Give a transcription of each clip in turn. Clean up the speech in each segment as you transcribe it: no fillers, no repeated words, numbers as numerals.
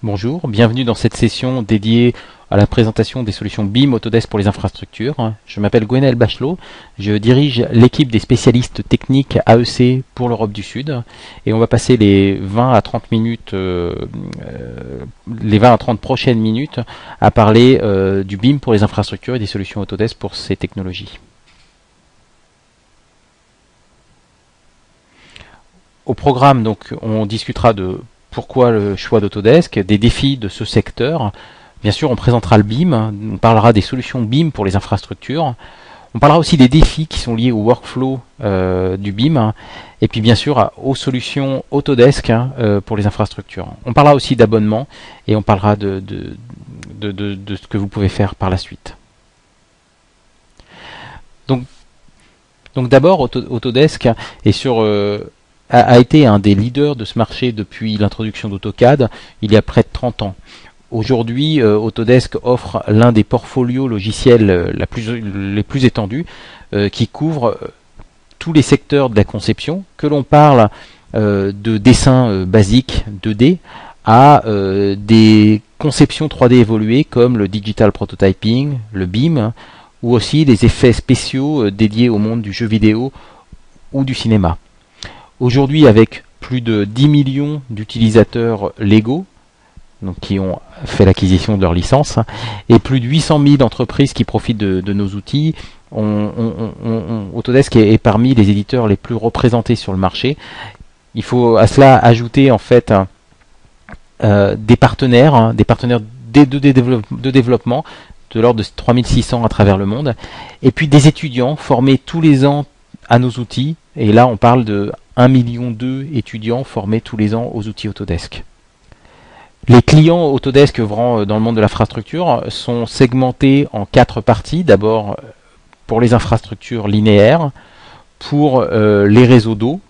Bonjour, bienvenue dans cette session dédiée à la présentation des solutions BIM Autodesk pour les infrastructures. Je m'appelle Gwenaël Bachelot, je dirige l'équipe des spécialistes techniques AEC pour l'Europe du Sud et on va passer les 20 à 30 minutes, les 20 à 30 prochaines minutes à parler du BIM pour les infrastructures et des solutions Autodesk pour ces technologies. Au programme, donc, on discutera de pourquoi le choix d'Autodesk, des défis de ce secteur. Bien sûr, on présentera le BIM, on parlera des solutions BIM pour les infrastructures. On parlera aussi des défis qui sont liés au workflow du BIM, et puis bien sûr aux solutions Autodesk pour les infrastructures. On parlera aussi d'abonnement, et on parlera de ce que vous pouvez faire par la suite. Donc d'abord, Autodesk est sur... a été un des leaders de ce marché depuis l'introduction d'AutoCAD il y a près de 30 ans. Aujourd'hui, Autodesk offre l'un des portfolios logiciels les plus étendus qui couvre tous les secteurs de la conception, que l'on parle de dessin basique 2D à des conceptions 3D évoluées comme le digital prototyping, le BIM, ou aussi les effets spéciaux dédiés au monde du jeu vidéo ou du cinéma. Aujourd'hui, avec plus de 10 millions d'utilisateurs légaux, donc qui ont fait l'acquisition de leur licence, et plus de 800 000 entreprises qui profitent de nos outils, Autodesk est parmi les éditeurs les plus représentés sur le marché. Il faut à cela ajouter en fait des partenaires de développement de l'ordre de 3600 à travers le monde, et puis des étudiants formés tous les ans à nos outils, et là on parle de 1,2 million étudiants formés tous les ans aux outils Autodesk. Les clients Autodesk œuvrant dans le monde de l'infrastructure sont segmentés en 4 parties. D'abord pour les infrastructures linéaires, pour les réseaux d'eau,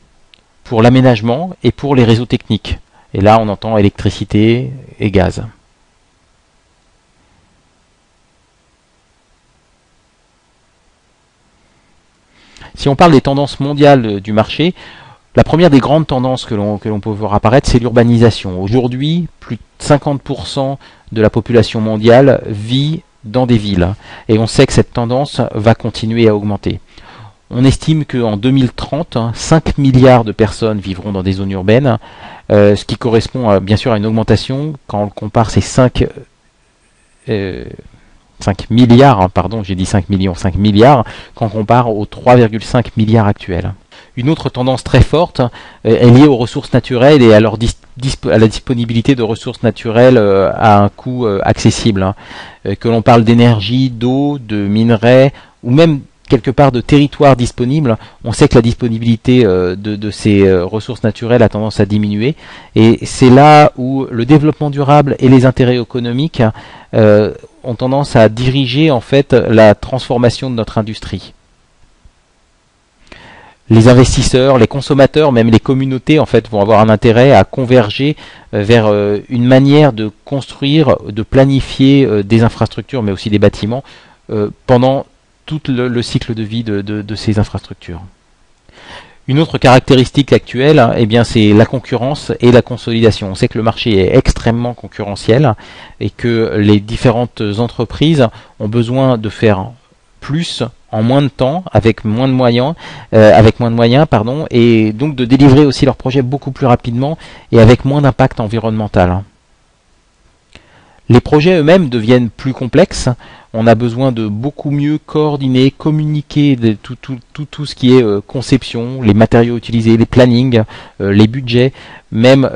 pour l'aménagement et pour les réseaux techniques. Et là on entend électricité et gaz. Si on parle des tendances mondiales du marché, la première des grandes tendances que l'on peut voir apparaître, c'est l'urbanisation. Aujourd'hui, plus de 50% de la population mondiale vit dans des villes. Et on sait que cette tendance va continuer à augmenter. On estime qu'en 2030, 5 milliards de personnes vivront dans des zones urbaines, ce qui correspond bien sûr à une augmentation quand on compare ces 5 milliards, pardon, j'ai dit 5 millions, 5 milliards, quand on compare aux 3,5 milliards actuels. Une autre tendance très forte est liée aux ressources naturelles et à la disponibilité de ressources naturelles à un coût accessible. Que l'on parle d'énergie, d'eau, de minerais, ou même quelque part de territoires disponibles, on sait que la disponibilité de ces ressources naturelles a tendance à diminuer, et c'est là où le développement durable et les intérêts économiques ont tendance à diriger en fait la transformation de notre industrie. Les investisseurs, les consommateurs, même les communautés en fait vont avoir un intérêt à converger vers une manière de construire, de planifier des infrastructures, mais aussi des bâtiments pendant tout le cycle de vie de ces infrastructures. Une autre caractéristique actuelle, eh bien, c'est la concurrence et la consolidation. On sait que le marché est extrêmement concurrentiel et que les différentes entreprises ont besoin de faire plus en moins de temps, avec moins de moyens, et donc de délivrer aussi leurs projets beaucoup plus rapidement et avec moins d'impact environnemental. Les projets eux-mêmes deviennent plus complexes. On a besoin de beaucoup mieux coordonner, communiquer tout ce qui est conception, les matériaux utilisés, les plannings, les budgets, même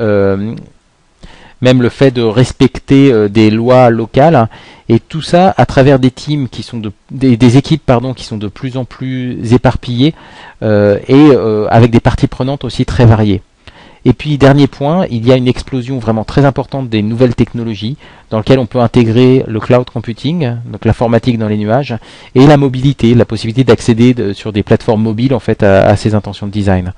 le fait de respecter des lois locales, et tout ça à travers des teams qui sont des équipes qui sont de plus en plus éparpillées et avec des parties prenantes aussi très variées. Et puis dernier point, il y a une explosion vraiment très importante des nouvelles technologies dans lesquelles on peut intégrer le cloud computing, donc l'informatique dans les nuages, et la mobilité, la possibilité d'accéder sur des plateformes mobiles en fait à ces intentions de design.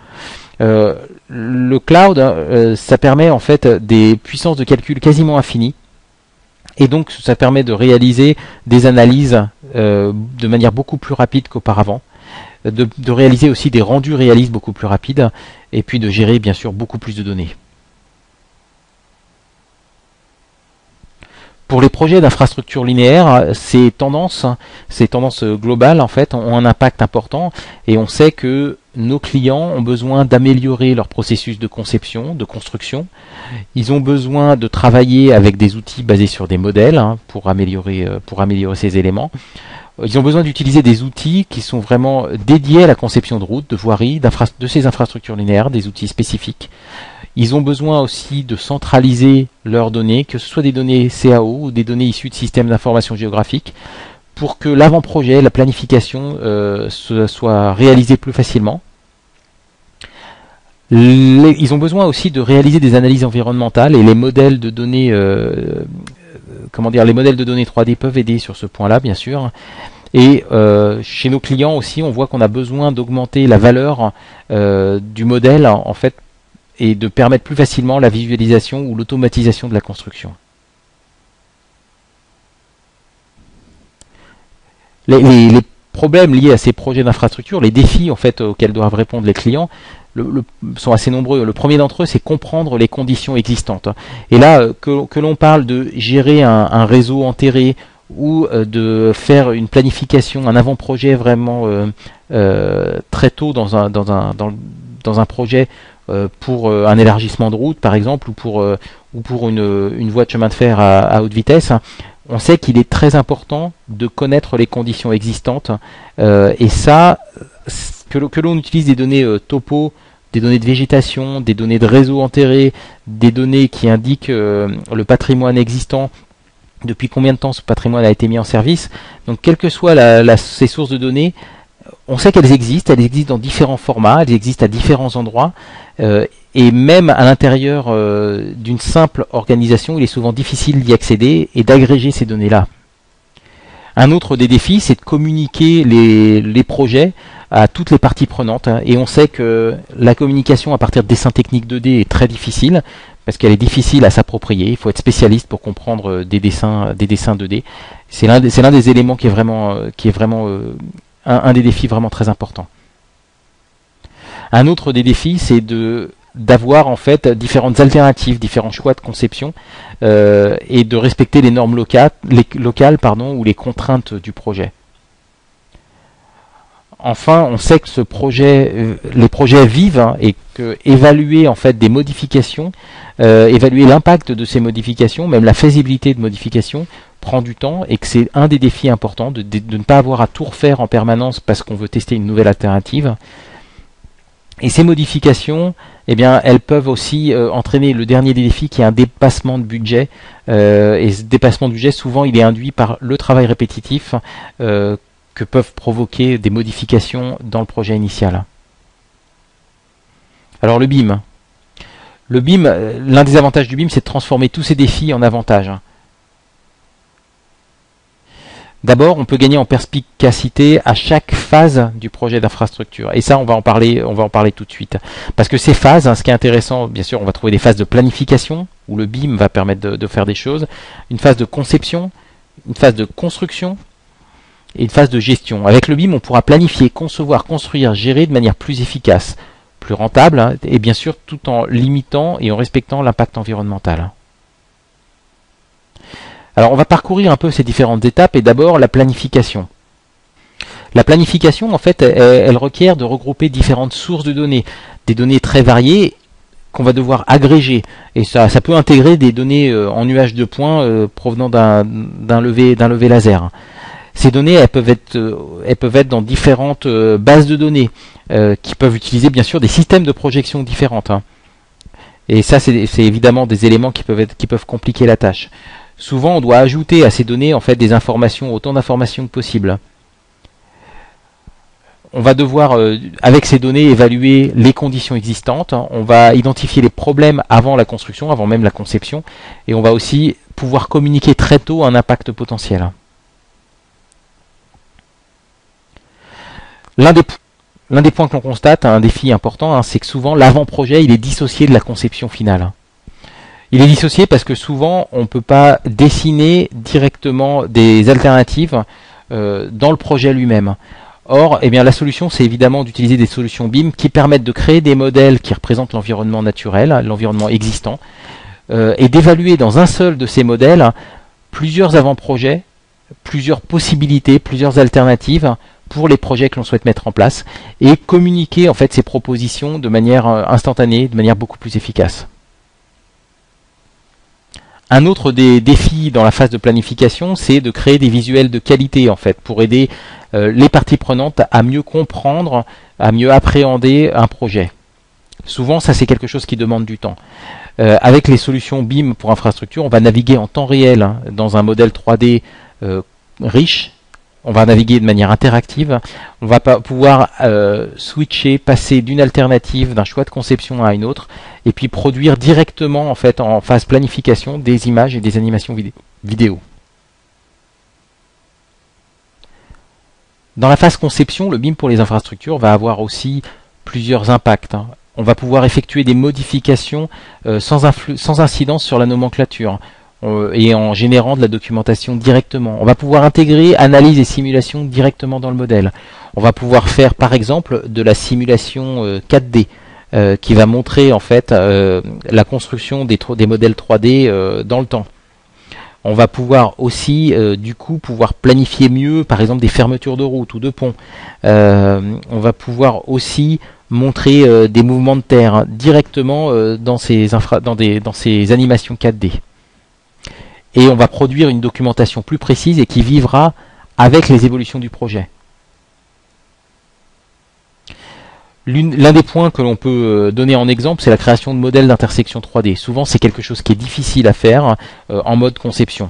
Le cloud, ça permet en fait des puissances de calcul quasiment infinies, et donc ça permet de réaliser des analyses de manière beaucoup plus rapide qu'auparavant, de réaliser aussi des rendus réalistes beaucoup plus rapides, et puis de gérer bien sûr beaucoup plus de données. Pour les projets d'infrastructure linéaire, ces tendances globales en fait ont un impact important et on sait que nos clients ont besoin d'améliorer leur processus de conception, de construction. Ils ont besoin de travailler avec des outils basés sur des modèles pour améliorer ces éléments. Ils ont besoin d'utiliser des outils qui sont vraiment dédiés à la conception de routes, de voiries, de ces infrastructures linéaires, des outils spécifiques. Ils ont besoin aussi de centraliser leurs données, que ce soit des données CAO ou des données issues de systèmes d'information géographique, pour que l'avant-projet, la planification, soit réalisée plus facilement. Ils ont besoin aussi de réaliser des analyses environnementales et les modèles de données, les modèles de données 3D peuvent aider sur ce point-là, bien sûr. Et chez nos clients aussi, on voit qu'on a besoin d'augmenter la valeur du modèle, en fait, et de permettre plus facilement la visualisation ou l'automatisation de la construction. Les problèmes liés à ces projets d'infrastructure, les défis en fait auxquels doivent répondre les clients, sont assez nombreux. Le premier d'entre eux, c'est comprendre les conditions existantes. Et là, que l'on parle de gérer un réseau enterré ou de faire une planification, un avant-projet vraiment très tôt dans un projet pour un élargissement de route, par exemple, ou pour une voie de chemin de fer à haute vitesse, on sait qu'il est très important de connaître les conditions existantes et ça, que l'on utilise des données topo, des données de végétation, des données de réseau enterré, des données qui indiquent le patrimoine existant, depuis combien de temps ce patrimoine a été mis en service. Donc quelles que soient ces sources de données, on sait qu'elles existent dans différents formats, elles existent à différents endroits, et même à l'intérieur d'une simple organisation, il est souvent difficile d'y accéder et d'agréger ces données-là. Un autre des défis, c'est de communiquer les projets à toutes les parties prenantes, et on sait que la communication à partir de dessins techniques 2D est très difficile, parce qu'elle est difficile à s'approprier, il faut être spécialiste pour comprendre des dessins 2D. C'est l'un des éléments qui est vraiment un des défis vraiment très importants. Un autre des défis, c'est d'avoir en fait différentes alternatives, différents choix de conception et de respecter les normes locales ou les contraintes du projet. Enfin, on sait que les projets vivent et que évaluer en fait des modifications, évaluer l'impact de ces modifications, même la faisabilité de modifications, prend du temps et que c'est un des défis importants de ne pas avoir à tout refaire en permanence parce qu'on veut tester une nouvelle alternative. Et ces modifications, eh bien, elles peuvent aussi entraîner le dernier des défis qui est un dépassement de budget. Et ce dépassement de budget, souvent, il est induit par le travail répétitif que peuvent provoquer des modifications dans le projet initial. Alors le BIM. L'un des avantages du BIM, c'est de transformer tous ces défis en avantages. D'abord, on peut gagner en perspicacité à chaque phase du projet d'infrastructure. Et ça, on va en parler tout de suite. Parce que ces phases, ce qui est intéressant, bien sûr, on va trouver des phases de planification, où le BIM va permettre de faire des choses, une phase de conception, une phase de construction, et une phase de gestion. Avec le BIM, on pourra planifier, concevoir, construire, gérer de manière plus efficace, plus rentable, et bien sûr, tout en limitant et en respectant l'impact environnemental. Alors on va parcourir un peu ces différentes étapes et d'abord la planification. La planification en fait elle requiert de regrouper différentes sources de données, des données très variées qu'on va devoir agréger et ça peut intégrer des données en nuage de points provenant d'un lever laser. Ces données elles peuvent être dans différentes bases de données qui peuvent utiliser bien sûr des systèmes de projection différentes. Et ça c'est évidemment des éléments qui peuvent compliquer la tâche. Souvent, on doit ajouter à ces données en fait des informations, autant d'informations que possible. On va devoir, avec ces données, évaluer les conditions existantes. On va identifier les problèmes avant la construction, avant même la conception, et on va aussi pouvoir communiquer très tôt un impact potentiel. L'un des points que l'on constate, un défi important, c'est que souvent l'avant-projet il est dissocié de la conception finale. Il est dissocié parce que souvent on ne peut pas dessiner directement des alternatives dans le projet lui-même. Or, eh bien, la solution c'est évidemment d'utiliser des solutions BIM qui permettent de créer des modèles qui représentent l'environnement naturel, l'environnement existant, et d'évaluer dans un seul de ces modèles plusieurs avant-projets, plusieurs possibilités, plusieurs alternatives pour les projets que l'on souhaite mettre en place et communiquer en fait ces propositions de manière instantanée, de manière beaucoup plus efficace. Un autre des défis dans la phase de planification, c'est de créer des visuels de qualité en fait pour aider les parties prenantes à mieux comprendre, à mieux appréhender un projet. Souvent, ça c'est quelque chose qui demande du temps. Avec les solutions BIM pour infrastructure, on va naviguer en temps réel dans un modèle 3D riche. On va naviguer de manière interactive. On va pouvoir switcher, passer d'une alternative, d'un choix de conception à une autre, et puis produire directement en fait en phase planification des images et des animations vidéo. Dans la phase conception, le BIM pour les infrastructures va avoir aussi plusieurs impacts. On va pouvoir effectuer des modifications sans incidence sur la nomenclature et en générant de la documentation directement. On va pouvoir intégrer analyse et simulation directement dans le modèle. On va pouvoir faire par exemple de la simulation 4D qui va montrer en fait la construction des modèles 3D dans le temps. On va pouvoir aussi du coup pouvoir planifier mieux par exemple des fermetures de routes ou de ponts. On va pouvoir aussi montrer des mouvements de terre directement dans ces animations 4D. Et on va produire une documentation plus précise et qui vivra avec les évolutions du projet. L'un des points que l'on peut donner en exemple, c'est la création de modèles d'intersection 3D. Souvent, c'est quelque chose qui est difficile à faire en mode conception.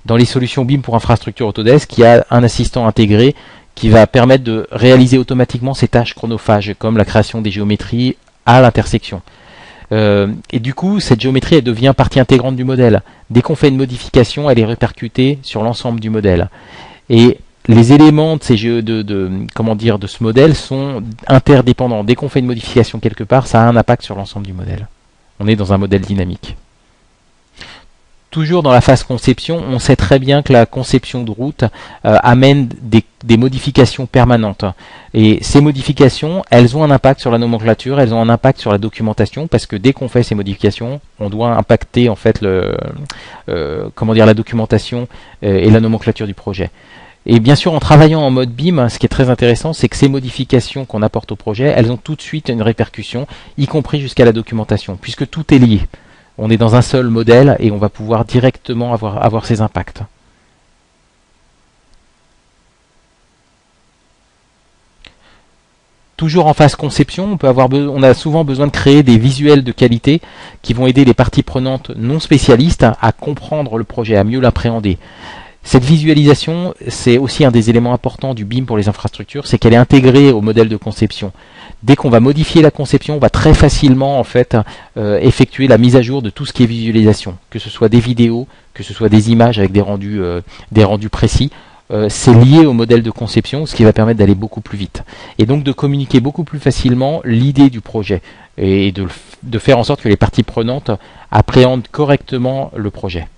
Dans les solutions BIM pour infrastructure Autodesk, il y a un assistant intégré qui va permettre de réaliser automatiquement ces tâches chronophages, comme la création des géométries à l'intersection. Et du coup, cette géométrie elle devient partie intégrante du modèle. Dès qu'on fait une modification, elle est répercutée sur l'ensemble du modèle. Et les éléments de ce modèle sont interdépendants. Dès qu'on fait une modification quelque part, ça a un impact sur l'ensemble du modèle. On est dans un modèle dynamique. Toujours dans la phase conception, on sait très bien que la conception de route amène des modifications permanentes. Et ces modifications, elles ont un impact sur la nomenclature, elles ont un impact sur la documentation, parce que dès qu'on fait ces modifications, on doit impacter en fait la documentation et la nomenclature du projet. Et bien sûr, en travaillant en mode BIM, ce qui est très intéressant, c'est que ces modifications qu'on apporte au projet, elles ont tout de suite une répercussion, y compris jusqu'à la documentation, puisque tout est lié. On est dans un seul modèle et on va pouvoir directement avoir ces impacts. Toujours en phase conception, on a souvent besoin de créer des visuels de qualité qui vont aider les parties prenantes non spécialistes à comprendre le projet, à mieux l'appréhender. Cette visualisation, c'est aussi un des éléments importants du BIM pour les infrastructures, c'est qu'elle est intégrée au modèle de conception. Dès qu'on va modifier la conception, on va très facilement en fait effectuer la mise à jour de tout ce qui est visualisation, que ce soit des vidéos, que ce soit des images avec des rendus précis. C'est lié au modèle de conception, ce qui va permettre d'aller beaucoup plus vite. Et donc de communiquer beaucoup plus facilement l'idée du projet et de faire en sorte que les parties prenantes appréhendent correctement le projet.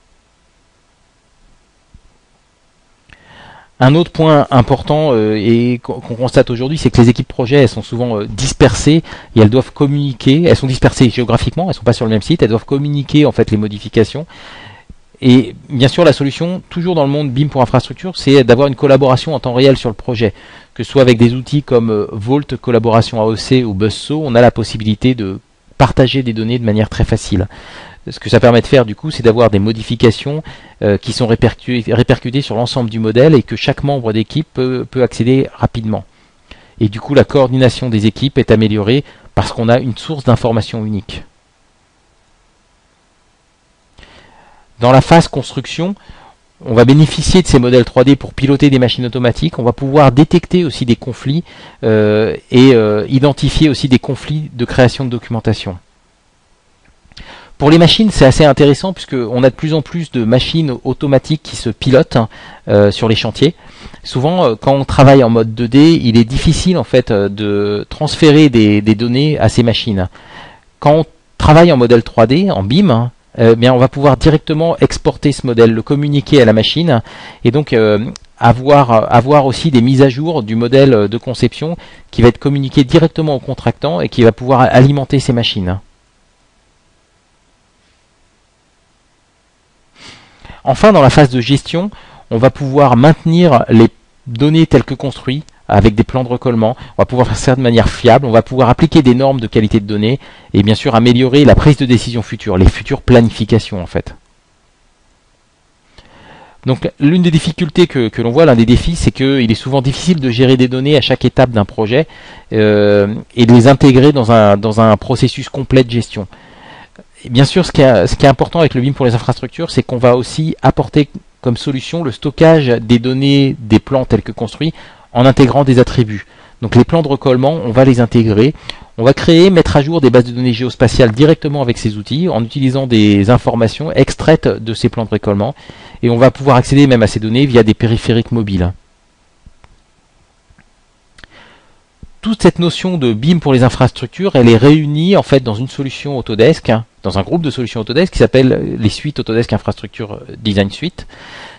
Un autre point important et qu'on constate aujourd'hui, c'est que les équipes projet, elles sont souvent dispersées et elles doivent communiquer. Elles sont dispersées géographiquement, elles sont pas sur le même site. Elles doivent communiquer en fait les modifications. Et bien sûr, la solution, toujours dans le monde BIM pour infrastructure, c'est d'avoir une collaboration en temps réel sur le projet. Que ce soit avec des outils comme Vault, Collaboration AOC ou Buzzsaw, on a la possibilité de partager des données de manière très facile. Ce que ça permet de faire du coup, c'est d'avoir des modifications qui sont répercutées sur l'ensemble du modèle et que chaque membre d'équipe peut accéder rapidement. Et du coup, la coordination des équipes est améliorée parce qu'on a une source d'information unique. Dans la phase construction, on va bénéficier de ces modèles 3D pour piloter des machines automatiques. On va pouvoir détecter aussi des conflits et identifier aussi des conflits de création de documentation. Pour les machines, c'est assez intéressant puisqu'on a de plus en plus de machines automatiques qui se pilotent sur les chantiers. Souvent, quand on travaille en mode 2D, il est difficile en fait de transférer des données à ces machines. Quand on travaille en modèle 3D, en BIM, on va pouvoir directement exporter ce modèle, le communiquer à la machine et donc avoir aussi des mises à jour du modèle de conception qui va être communiqué directement au contractant et qui va pouvoir alimenter ces machines. Enfin, dans la phase de gestion, on va pouvoir maintenir les données telles que construites avec des plans de recollement. On va pouvoir faire ça de manière fiable. On va pouvoir appliquer des normes de qualité de données et bien sûr améliorer la prise de décision future, les futures planifications en fait. Donc l'une des difficultés que l'on voit, l'un des défis, c'est qu'il est souvent difficile de gérer des données à chaque étape d'un projet et de les intégrer dans un processus complet de gestion. Et bien sûr, ce qui est important avec le BIM pour les infrastructures, c'est qu'on va aussi apporter comme solution le stockage des données des plans tels que construits en intégrant des attributs. Donc les plans de recollement, on va les intégrer. On va créer, mettre à jour des bases de données géospatiales directement avec ces outils en utilisant des informations extraites de ces plans de recollement. Et on va pouvoir accéder même à ces données via des périphériques mobiles. Toute cette notion de BIM pour les infrastructures, elle est réunie en fait dans une solution Autodesk, dans un groupe de solutions Autodesk qui s'appelle les suites Autodesk Infrastructure Design Suite.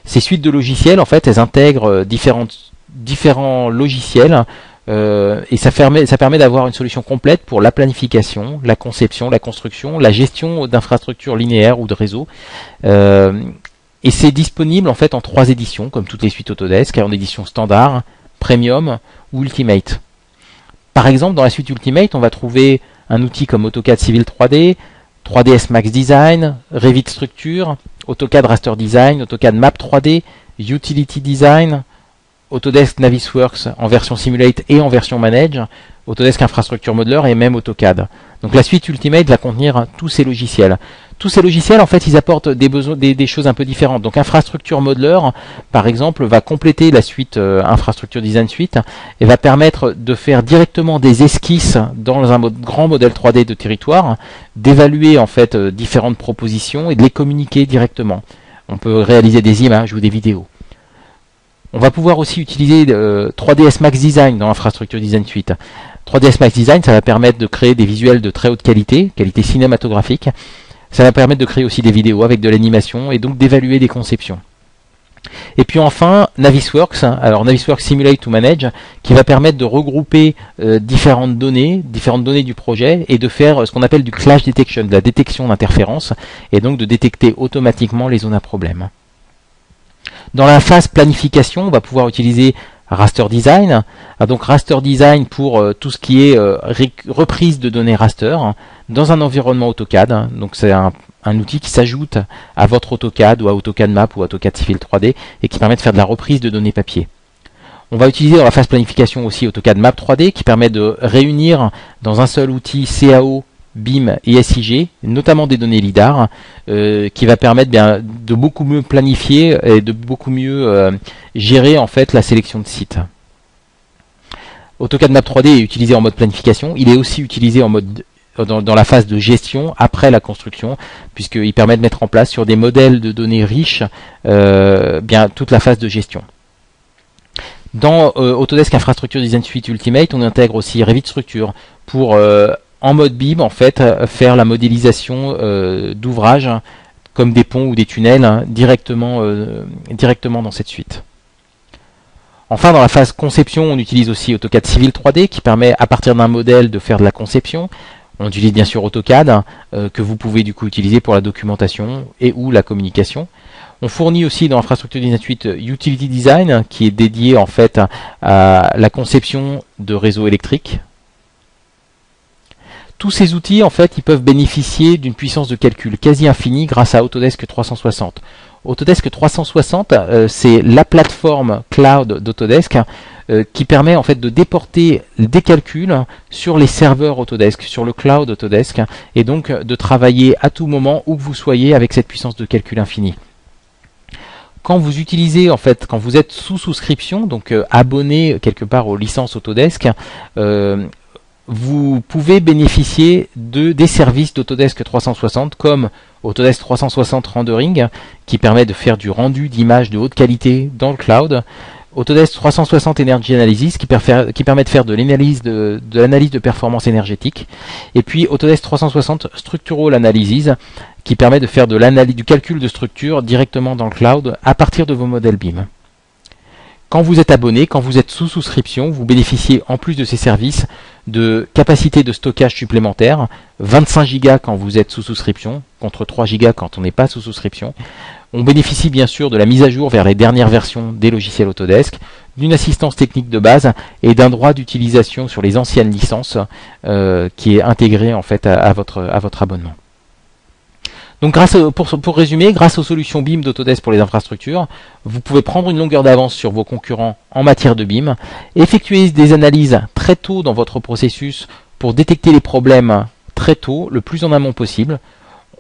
Ces suites de logiciels, en fait, elles intègrent différents logiciels et ça permet d'avoir une solution complète pour la planification, la conception, la construction, la gestion d'infrastructures linéaires ou de réseaux. Et c'est disponible en fait en 3 éditions, comme toutes les suites Autodesk, en édition standard, premium ou ultimate. Par exemple, dans la suite Ultimate, on va trouver un outil comme AutoCAD Civil 3D, 3ds Max Design, Revit Structure, AutoCAD Raster Design, AutoCAD Map 3D, Utility Design, Autodesk Navisworks en version Simulate et en version Manage, Autodesk Infrastructure Modeler et même AutoCAD. Donc la suite Ultimate va contenir tous ces logiciels. Tous ces logiciels, en fait, ils apportent des choses un peu différentes. Donc Infrastructure Modeler, par exemple, va compléter la suite Infrastructure Design Suite et va permettre de faire directement des esquisses dans un grand modèle 3D de territoire, d'évaluer en fait différentes propositions et de les communiquer directement. On peut réaliser des images ou des vidéos. On va pouvoir aussi utiliser 3ds Max Design dans Infrastructure Design Suite. 3ds Max Design, ça va permettre de créer des visuels de très haute qualité, qualité cinématographique. Ça va permettre de créer aussi des vidéos avec de l'animation et donc d'évaluer des conceptions. Et puis enfin, Navisworks, alors Navisworks Simulate to Manage, qui va permettre de regrouper différentes données du projet et de faire ce qu'on appelle du clash detection, de la détection d'interférences, et donc de détecter automatiquement les zones à problème. Dans la phase planification, on va pouvoir utiliser Raster Design. Donc Raster Design pour tout ce qui est reprise de données raster dans un environnement AutoCAD. Donc c'est un outil qui s'ajoute à votre AutoCAD ou à AutoCAD Map ou à AutoCAD Civil 3D et qui permet de faire de la reprise de données papier. On va utiliser dans la phase planification aussi AutoCAD Map 3D qui permet de réunir dans un seul outil CAO, BIM et SIG, notamment des données LIDAR, qui va permettre de beaucoup mieux planifier et de beaucoup mieux gérer en fait la sélection de sites. AutoCAD Map 3D est utilisé en mode planification, il est aussi utilisé en mode dans la phase de gestion après la construction, puisqu'il permet de mettre en place sur des modèles de données riches toute la phase de gestion. Dans Autodesk Infrastructure Design Suite Ultimate, on intègre aussi Revit Structure pour en mode BIM, en fait, faire la modélisation d'ouvrages comme des ponts ou des tunnels directement dans cette suite. Enfin, dans la phase conception, on utilise aussi AutoCAD Civil 3D qui permet à partir d'un modèle de faire de la conception. On utilise bien sûr AutoCAD que vous pouvez du coup utiliser pour la documentation et ou la communication. On fournit aussi dans Infrastructure Design Suite Utility Design qui est dédié en fait à la conception de réseaux électriques. Tous ces outils, en fait, ils peuvent bénéficier d'une puissance de calcul quasi infinie grâce à Autodesk 360. Autodesk 360, c'est la plateforme cloud d'Autodesk qui permet en fait de déporter des calculs sur les serveurs Autodesk, sur le cloud Autodesk, et donc de travailler à tout moment où que vous soyez avec cette puissance de calcul infinie. Quand vous utilisez, en fait, quand vous êtes sous souscription, donc abonné quelque part aux licences Autodesk, vous pouvez bénéficier des services d'Autodesk 360 comme Autodesk 360 Rendering qui permet de faire du rendu d'images de haute qualité dans le cloud, Autodesk 360 Energy Analysis qui permet de faire de l'analyse de performance énergétique, et puis Autodesk 360 Structural Analysis qui permet de faire du calcul de structure directement dans le cloud à partir de vos modèles BIM. Quand vous êtes abonné, quand vous êtes sous souscription, vous bénéficiez en plus de ces services de capacités de stockage supplémentaires, 25 Go quand vous êtes sous souscription, contre 3 Go quand on n'est pas sous souscription. On bénéficie bien sûr de la mise à jour vers les dernières versions des logiciels Autodesk, d'une assistance technique de base et d'un droit d'utilisation sur les anciennes licences qui est intégré en fait à votre abonnement. Donc pour résumer, grâce aux solutions BIM d'Autodesk pour les infrastructures, vous pouvez prendre une longueur d'avance sur vos concurrents en matière de BIM, effectuer des analyses très tôt dans votre processus pour détecter les problèmes très tôt, le plus en amont possible.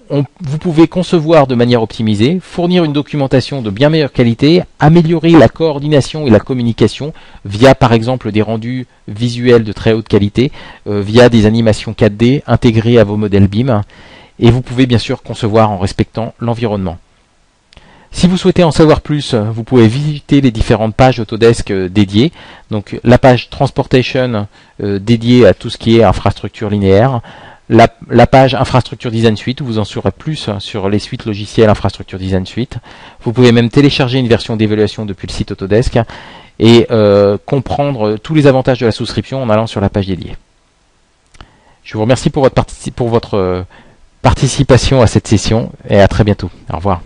Vous pouvez concevoir de manière optimisée, fournir une documentation de bien meilleure qualité, améliorer la coordination et la communication via par exemple des rendus visuels de très haute qualité, via des animations 4D intégrées à vos modèles BIM. Et vous pouvez bien sûr concevoir en respectant l'environnement. Si vous souhaitez en savoir plus, vous pouvez visiter les différentes pages Autodesk dédiées. Donc la page Transportation dédiée à tout ce qui est infrastructure linéaire. La page Infrastructure Design Suite où vous en saurez plus sur les suites logicielles Infrastructure Design Suite. Vous pouvez même télécharger une version d'évaluation depuis le site Autodesk et comprendre tous les avantages de la souscription en allant sur la page dédiée. Je vous remercie pour votre participation à cette session et à très bientôt. Au revoir.